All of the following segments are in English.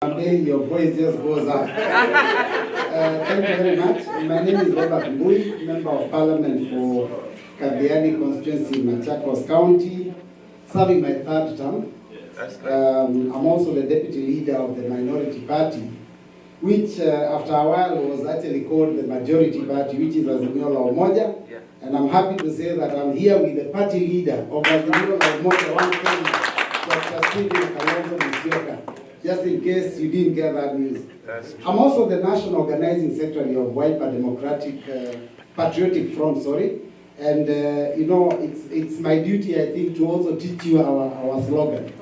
Someday your voice just goes up. Thank you very much. My name is Robert Mbui, Member of Parliament for Kabiani constituency in Machakos County, serving my third term. I'm also the Deputy Leader of the Minority Party, which after a while was actually called the Majority Party, which is Azimio la Umoja. And I'm happy to say that I'm here with the party leader of Azimio la Umoja, one Kenya, Dr. Kalonzo. Just in case you didn't get that news. I'm also the National Organizing Secretary of Wiper Democratic Patriotic Front, And you know, it's my duty, I think, to also teach you our slogan.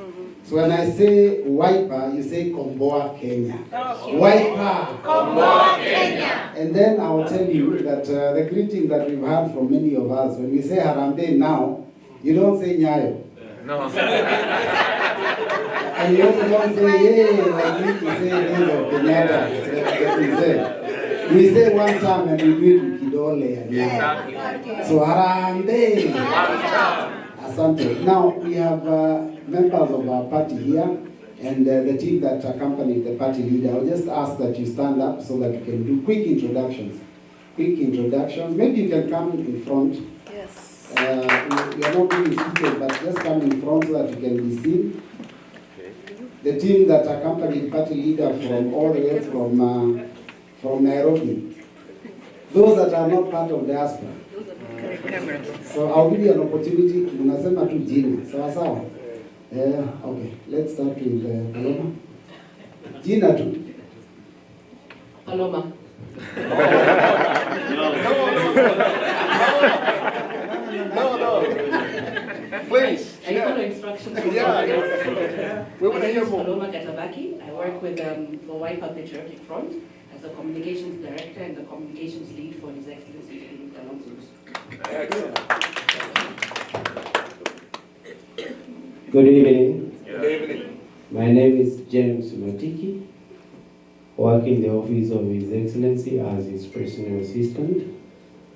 So when I say Wiper, you say Komboa Kenya. Wiper. Komboa Kenya. And then I will tell you that the greeting that we've had from many of us, when we say Harambee now, you don't say Nyayo. No. And you also don't say, hey, like we to say things of Kenyatta. We say one time and we do it with Kidole. Exactly. So Harambee. Asante. Now we have members of our party here and the team that accompanied the party leader. I'll just ask that you stand up so that you can do quick introductions. Maybe you can come in front. Yes. We are not being seated, but just come in front so that you can be seen. The team that accompanied party leader from all the way from Nairobi. Those that are not part of diaspora. So I'll give you an opportunity. Unasema tu jina. Sawa sawa. Okay. Let's start with Paloma. Jina tu. Paloma. No. Please. Are you following instructions? Yeah. We want to hear more. Paloma Katabaki. I work with the Wiper Patriotic Front as the Communications Director and the Communications Lead for His Excellency Kalonzo. Excellent. Good evening. Good evening. My name is James Matiki, work in the office of His Excellency as his personal assistant,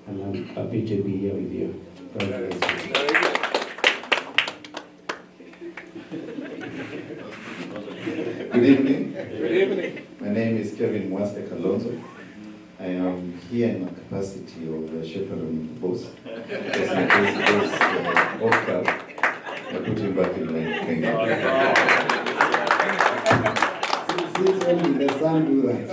and I'm happy to be here with you. God bless you. Good evening. Good evening. My name is Kevin Kalonzo. I am here in my capacity of the chaperone boss. Because my boss Oscar, I put him back in my Kenya. Since only the son do that.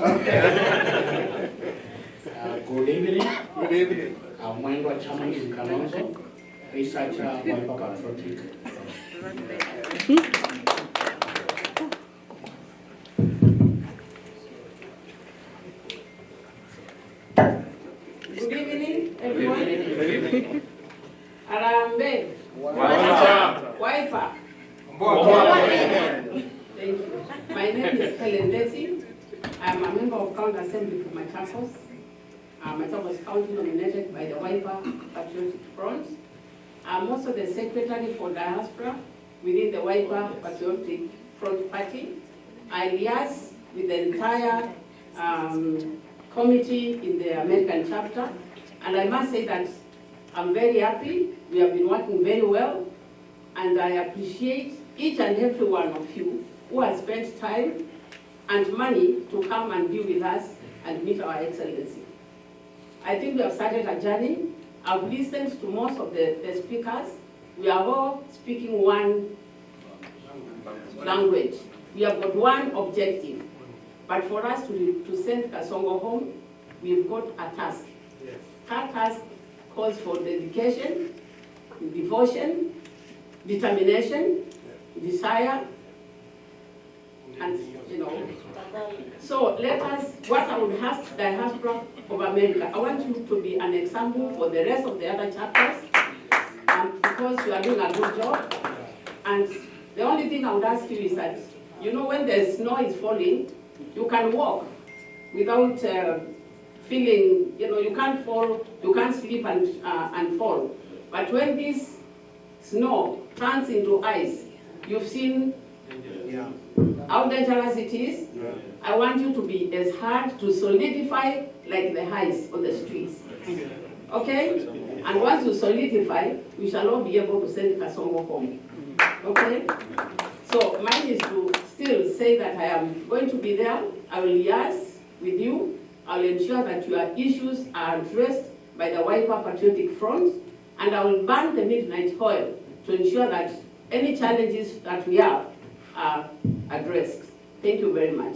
Good evening. Good evening. I'm Mwendwa Chairman in Kalonzo, researcher Wiper Patriotic. Good evening, everyone. Good evening. Harambee. Wiper. Thank you. My name is Helen Desi. I'm a member of County Assembly for Machakos. Machakos County nominated by the Wiper Patriotic Front. I'm also the Secretary for Diaspora within the Wiper Patriotic Front Party. I liaise with the entire committee in the American chapter. And I must say that I'm very happy. We have been working very well. And I appreciate each and every one of you who has spent time and money to come and be with us and meet our Excellency. I think we have started a journey. I've listened to most of the speakers. We are all speaking one language. We have got one objective. But for us to send Kasongo home, we've got a task. That task calls for dedication, devotion, determination, desire, and So let us, what I would ask diaspora of America, I want you to be an example for the rest of the other chapters, because you are doing a good job. And the only thing I would ask you is that, when the snow is falling, you can walk without feeling, you can't fall, you can't slip and fall. But when this snow turns into ice, you've seen how dangerous it is. I want you to be as hard to solidify like the ice on the streets. Okay? And once you solidify, we shall all be able to send Kasongo home. Okay? So mine is to still say that I am going to be there. I will liaise with you. I will ensure that your issues are addressed by the Wiper Patriotic Front, and I will ban the midnight oil to ensure that any challenges that we have are addressed. Thank you very much.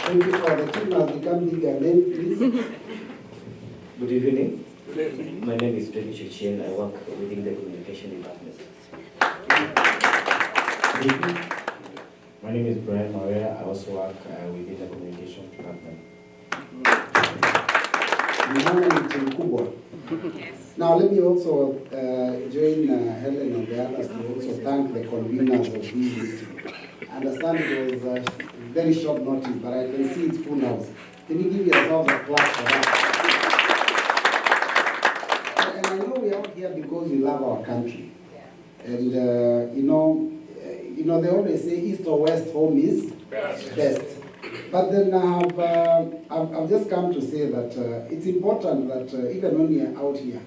Thank you for the team has become bigger. Name, please. Good evening. My name is David Chichien. I work within the communication department. Good evening. My name is Brian Maria. I also work within the communication department. Now let me also join Helen and the others to also thank the conveners of this meeting. I understand it was very short notice, but I can see it's full house. Can you give yourselves a clap for that? And I know we are out here because we love our country. And you know, they always say east or west, home is best. But then I've just come to say that it's important that even when we are out here,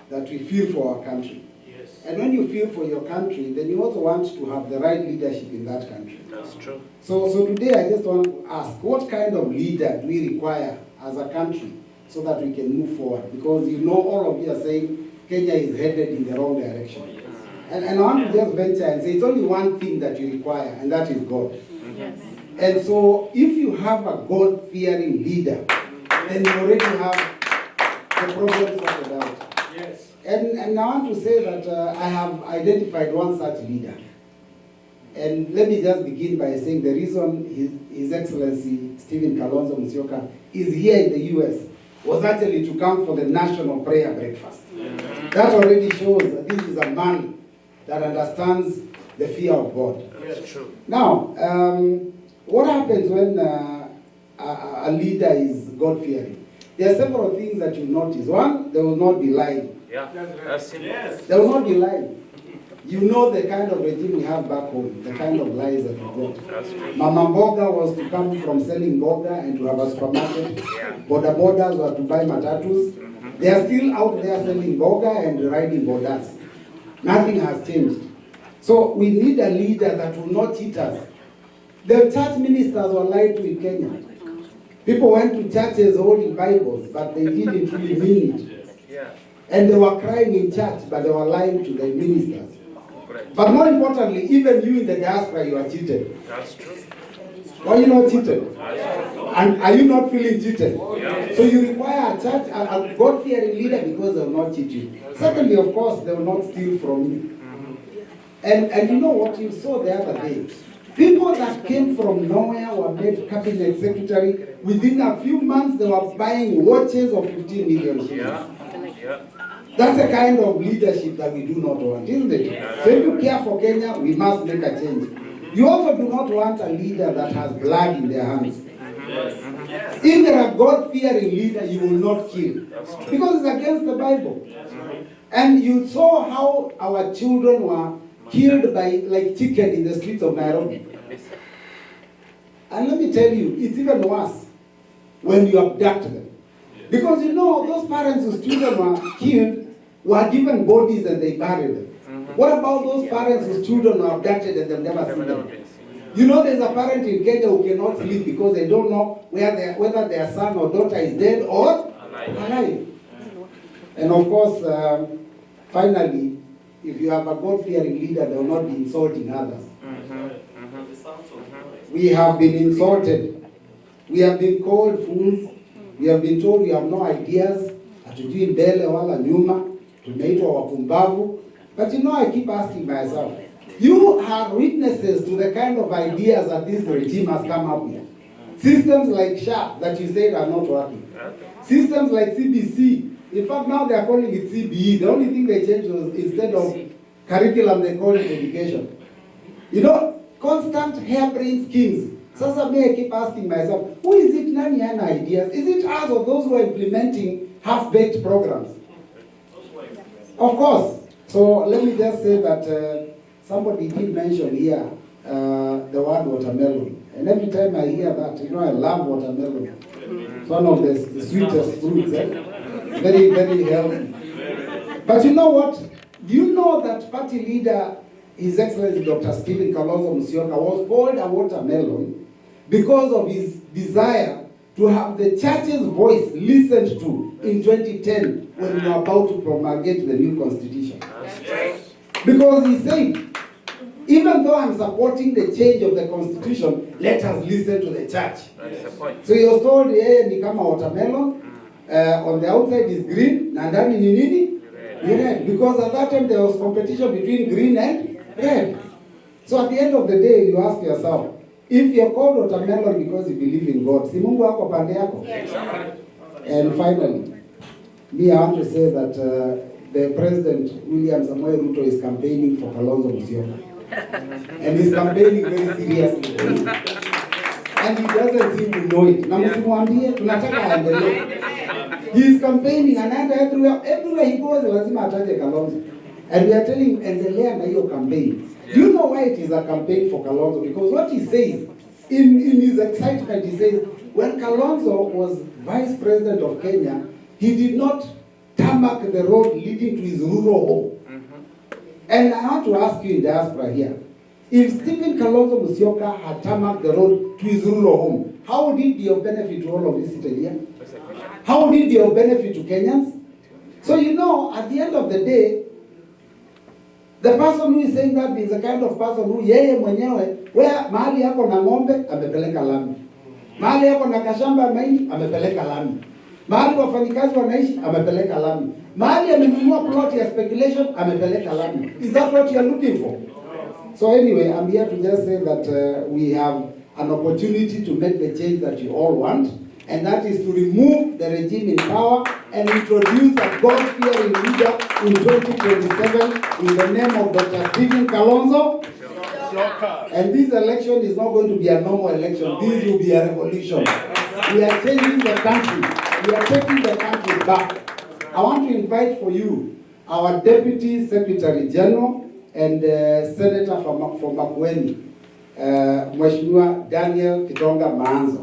that we feel for our country. Yes. And when you feel for your country, then you also want to have the right leadership in that country. That's true. So today I just want to ask, what kind of leader do we require as a country so that we can move forward? Because you know all of you are saying Kenya is headed in the wrong direction. And I want to just venture and say it's only one thing that you require, and that is God. Yes. And so if you have a God-fearing leader, then you already have the problem sorted out. Yes. And I want to say that I have identified one such leader. And let me just begin by saying the reason His Excellency Stephen Kalonzo Musyoka is here in the US was actually to come for the national prayer breakfast. That already shows that this is a man that understands the fear of God. That's true. Now, what happens when a leader is God-fearing? There are several things that you notice. One, there will not be lying. Yeah. That's simple. Yes. There will not be lying. You know the kind of regime we have back home, the kind of lies that we got. That's true. Mama Mboga was to come from selling Mboga and to have a supermarket. Border borders were to buy matatus. They are still out there selling Mboga and riding borders. Nothing has changed. So we need a leader that will not cheat us. The church ministers were lied to in Kenya. People went to churches holding Bibles, but they didn't really mean it. Yeah. And they were crying in church, but they were lying to the ministers. But more importantly, even you in the diaspora, you are cheated. That's true. Why are you not cheated? And are you not feeling cheated? Yeah. So you require a church, a God-fearing leader because they will not cheat you. Secondly, of course, they will not steal from you. And you know what you saw the other day? People that came from nowhere were made cabinet secretary. Within a few months, they were buying watches of 15 million shillings. Yeah. Yeah. That's the kind of leadership that we do not want, isn't it? So if you care for Kenya, we must make a change. You also do not want a leader that has blood in their hands. If you're a God-fearing leader, you will not kill. Because it's against the Bible. And you saw how our children were killed by like chicken in the streets of Nairobi. And let me tell you, it's even worse when you abduct them. Because you know, those parents whose children were killed were given bodies and they buried them. What about those parents whose children were abducted and they've never seen them? You know, there's a parent in Kenya who cannot sleep because they don't know whether their son or daughter is dead or alive. And of course, finally, if you have a God-fearing leader, they will not be insulting others. We have been insulted. We have been called fools. We have been told we have no ideas. Hatujui mbele wala nyuma. Tumeitwa wapumbavu. But you know, I keep asking myself, you are witnesses to the kind of ideas that this regime has come up with. Systems like SHA that you said are not working. Systems like CBC. In fact, now they are calling it CBE. The only thing they changed was instead of curriculum, they call it education. You know, constant harebrained schemes. Sasa me, I keep asking myself, who is it nani ana ideas? Is it us or those who are implementing half-baked programs? Of course. So let me just say that somebody did mention here the word watermelon. And every time I hear that, you know, I love watermelon. It's one of the sweetest fruits. Very, very healthy. But you know what? Do you know that party leader His Excellency Dr. Stephen Kalonzo Musyoka was called a watermelon because of his desire to have the church's voice listened to in 2010 when we were about to promulgate the new constitution. Because he said, even though I'm supporting the change of the constitution, let us listen to the church. So he was told, hey, ni kama watermelon, on the outside is green, na ndani ni nini? Red. Because at that time there was competition between green and red. So at the end of the day, you ask yourself, if you're called watermelon because you believe in God, si Mungu wako pande yako? And finally, me, I want to say that the President, William Samoei Ruto, is campaigning for Kalonzo Musyoka. And he's campaigning very seriously. And he doesn't seem to know it. Na msimuambie, tunataka aendelee. He is campaigning and everywhere he goes, lazima ataje Kalonzo. And we are telling him, endelea na hiyo campaign. Do you know why it is a campaign for Kalonzo? Because what he says, in his excitement, he says, when Kalonzo was Vice President of Kenya, he did not tarmac the road leading to his rural home. And I want to ask you in diaspora here, if Stephen Kalonzo Musyoka had tarmacked the road to his rural home, how would it be of benefit to all of us seated here? How would it be of benefit to Kenyans? So you know, at the end of the day, the person who is saying that is the kind of person who yeye mwenyewe, where mahali yako na ng'ombe, amepeleka lami. Mahali yako na kashamba mahindi, amepeleka lami. Mahali wafanyikazi wanaishi, amepeleka lami. Mahali amenunua plot ya speculation, amepeleka lami. Is that what you are looking for? So anyway, I'm here to just say that we have an opportunity to make the change that you all want, and that is to remove the regime in power and introduce a God-fearing leader in 2027 in the name of Dr. Stephen Kalonzo. And this election is not going to be a normal election. This will be a revolution. We are changing the country. We are taking the country back. I want to invite for you our Deputy Secretary General and Senator from Makueni, Mheshimiwa Daniel Kitonga Maanzo.